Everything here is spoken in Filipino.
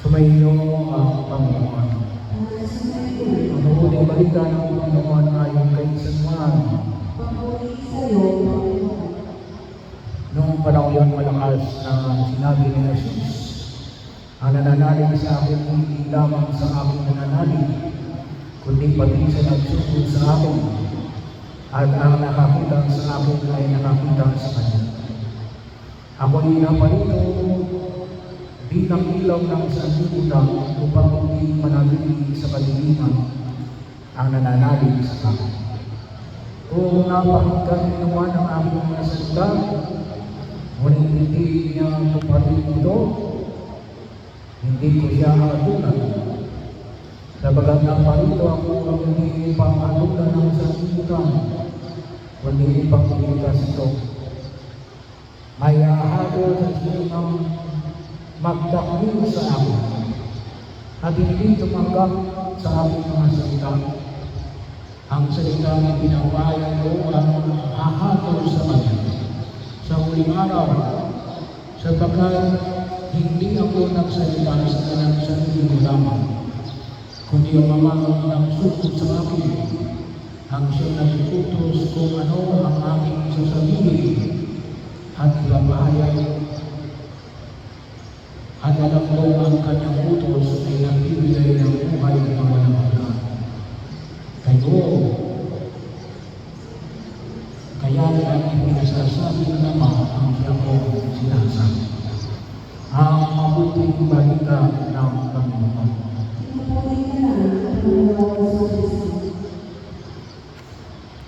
Sumainyo ang Panginoon. Ang mabuting balita ng Panginoon ayon kay San Juan. Noong panahon yon malakas na sinabi ni Jesus, ang nananalig sa akin hindi lamang sa aking nananalig, kundi pati sa nagsugod sa akin, at ang nakakita sa akin ay nakakita sa Kanya. Ako'y naparito bilang ilaw ng sanlibutan upang hindi manatili sa kadiliman ang nananalig sa akin. Kung napakinggan niyo naman ang aking mga salita, ngunit hindi niya tuparin ito, hindi ko siya hatulan. Sabagat naparito ako ang hindi upang hatulan ng sanlibutan, kundi upang iligtas ito. May hahatol sa sinang magdakil sa akin at hindi tumanggap sa aking mga salita. Ang salita na pinawayan ko ang hahatol sa kanya sa huling araw, sapagkat hindi ako nagsalita sa kanyang sarili ko lamang, kundi ang Ama ang sukot sa akin, ang siyang nagtututos kung ano ang aking sasabihin at ibabahayag. At alam ko ang kanyang utos ay nagbibigay ng buhay na walang hanggan. Kaya ang ipinasasabi ng Ama ang siya ko sinasabi. Ang mabuting balita ng Panginoon.